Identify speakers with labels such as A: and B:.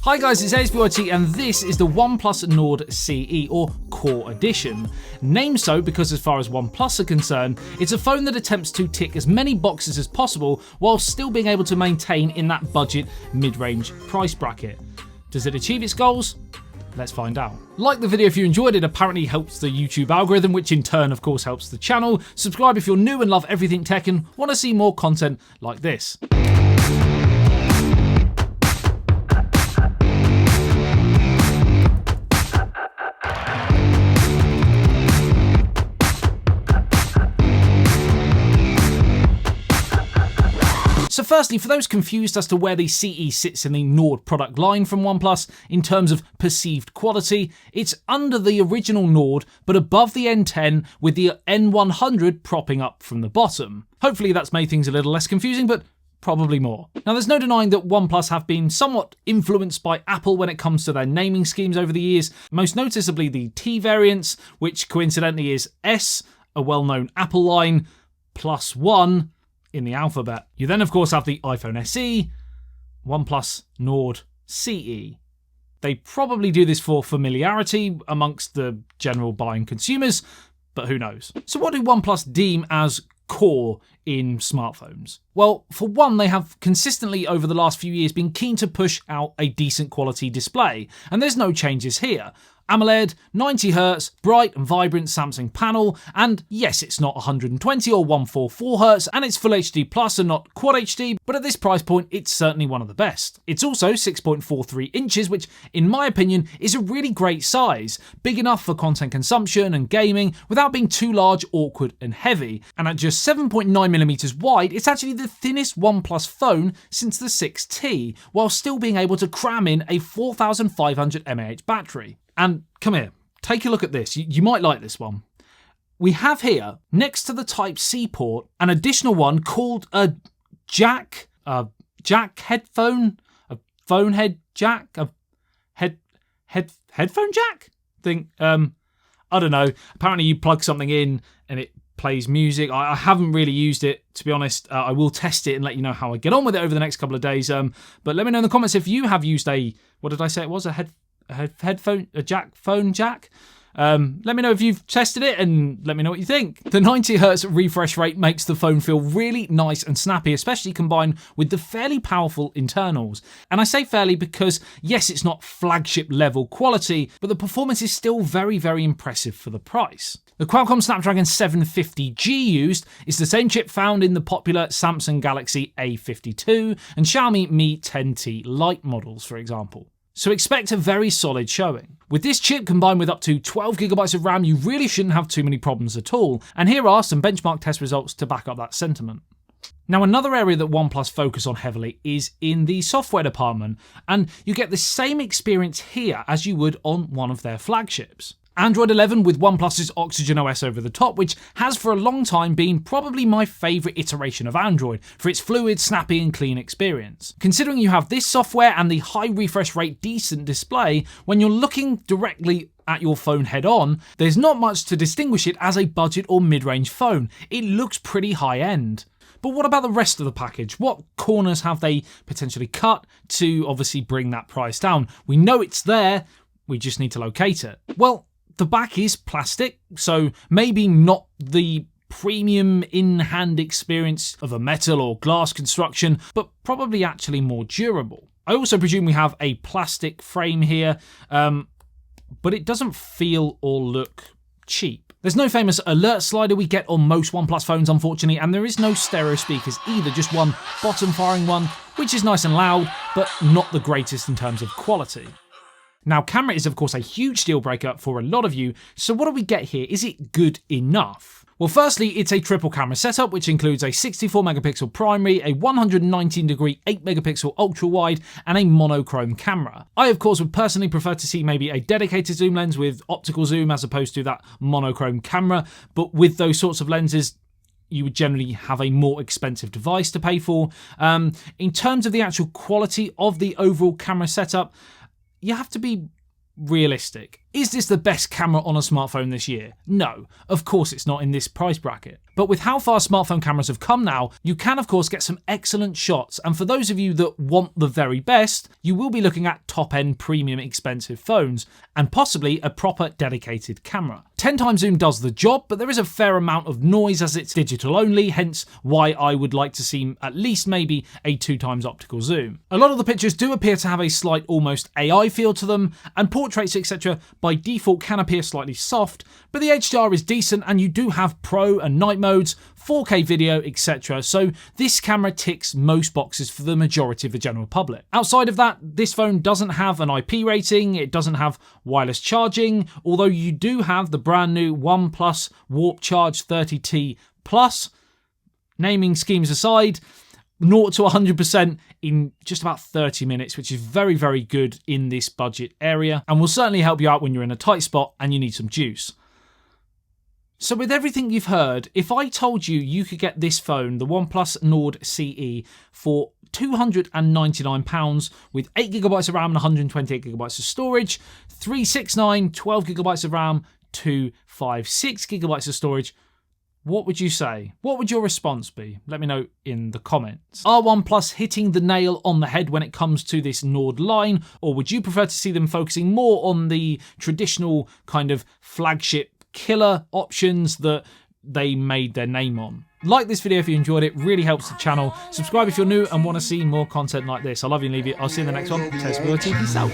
A: Hi guys, it's ASBYT and this is the OnePlus Nord CE, or Core Edition. Named so because as far as OnePlus are concerned, it's a phone that attempts to tick as many boxes as possible while still being able to maintain in that budget mid-range price bracket. Does it achieve its goals? Let's find out. Like the video if you enjoyed it, apparently helps the YouTube algorithm, which in turn of course helps the channel. Subscribe if you're new and love everything tech and want to see more content like this. So firstly, for those confused as to where the CE sits in the Nord product line from OnePlus in terms of perceived quality, it's under the original Nord but above the N10 with the N100 propping up from the bottom. Hopefully that's made things a little less confusing, but probably more. Now there's no denying that OnePlus have been somewhat influenced by Apple when it comes to their naming schemes over the years, most noticeably the T variants, which coincidentally is S, a well-known Apple line, plus 1 in the alphabet. You then of course have the iPhone SE, OnePlus Nord CE. They probably do this for familiarity amongst the general buying consumers, but who knows. So what do OnePlus deem as core in smartphones? Well, for one, they have consistently over the last few years been keen to push out a decent quality display, and there's no changes here. AMOLED, 90Hz, bright and vibrant Samsung panel, and yes, it's not 120 or 144Hz, and it's Full HD Plus and not Quad HD, but at this price point, it's certainly one of the best. It's also 6.43 inches, which, in my opinion, is a really great size, big enough for content consumption and gaming without being too large, awkward, and heavy. And at just 7.9mm wide, it's actually the thinnest OnePlus phone since the 6T, while still being able to cram in a 4500 mAh battery. And come here, take a look at this. You might like this one. We have here, next to the Type-C port, an additional one called a jack headphone, a phone head jack, a headphone jack thing. I don't know. Apparently you plug something in and it plays music. I haven't really used it, to be honest. I will test it and let you know how I get on with it over the next couple of days. But let me know in the comments if you have used what did I say it was? A phone jack. Let me know if you've tested it and let me know what you think. The 90Hz refresh rate makes the phone feel really nice and snappy, especially combined with the fairly powerful internals. And I say fairly because, yes, it's not flagship level quality, but the performance is still very, very impressive for the price. The Qualcomm Snapdragon 750G used is the same chip found in the popular Samsung Galaxy A52 and Xiaomi Mi 10T Lite models, for example. So expect a very solid showing. With this chip combined with up to 12GB of RAM, you really shouldn't have too many problems at all. And here are some benchmark test results to back up that sentiment. Now, another area that OnePlus focus on heavily is in the software department, and you get the same experience here as you would on one of their flagships. Android 11 with OnePlus's Oxygen OS over the top, which has for a long time been probably my favourite iteration of Android for its fluid, snappy and clean experience. Considering you have this software and the high refresh rate decent display, when you're looking directly at your phone head on, there's not much to distinguish it as a budget or mid-range phone. It looks pretty high end. But what about the rest of the package? What corners have they potentially cut to obviously bring that price down? We know it's there, we just need to locate it. Well, the back is plastic, so maybe not the premium in-hand experience of a metal or glass construction, but probably actually more durable. I also presume we have a plastic frame here, but it doesn't feel or look cheap. There's no famous alert slider we get on most OnePlus phones, unfortunately, and there is no stereo speakers either, just one bottom-firing one, which is nice and loud, but not the greatest in terms of quality. Now, camera is of course a huge deal breaker for a lot of you, so what do we get here? Is it good enough? Well, firstly, it's a triple camera setup, which includes a 64MP primary, a 119° 8MP ultra wide, and a monochrome camera. I, of course, would personally prefer to see maybe a dedicated zoom lens with optical zoom as opposed to that monochrome camera, but with those sorts of lenses, you would generally have a more expensive device to pay for. In terms of the actual quality of the overall camera setup, you have to be realistic. Is this the best camera on a smartphone this year? No, of course it's not in this price bracket. But with how far smartphone cameras have come now, you can of course get some excellent shots, and for those of you that want the very best, you will be looking at top-end premium expensive phones, and possibly a proper dedicated camera. 10 times zoom does the job, but there is a fair amount of noise as it's digital only, hence why I would like to see at least maybe a 2 times optical zoom. A lot of the pictures do appear to have a slight almost AI feel to them, and portraits etc. by default can appear slightly soft, but the HDR is decent and you do have pro and night modes, 4K video, etc. So this camera ticks most boxes for the majority of the general public. Outside of that, this phone doesn't have an IP rating, it doesn't have wireless charging, although you do have the brand new OnePlus Warp Charge 30T Plus. Naming schemes aside, 0 to 100% in just about 30 minutes, which is very, very good in this budget area and will certainly help you out when you're in a tight spot and you need some juice. So with everything you've heard, if I told you you could get this phone, the OnePlus Nord CE, for £299 with 8GB of RAM and 128GB of storage, 369, 12GB of RAM, 256GB of storage, what would you say? What would your response be? Let me know in the comments. Are OnePlus hitting the nail on the head when it comes to this Nord line, or would you prefer to see them focusing more on the traditional kind of flagship killer options that they made their name on? Like this video if you enjoyed it, really helps the channel. Subscribe if you're new and want to see more content like this. I love you and leave you. I'll see you in the next one. ASBYT, peace out.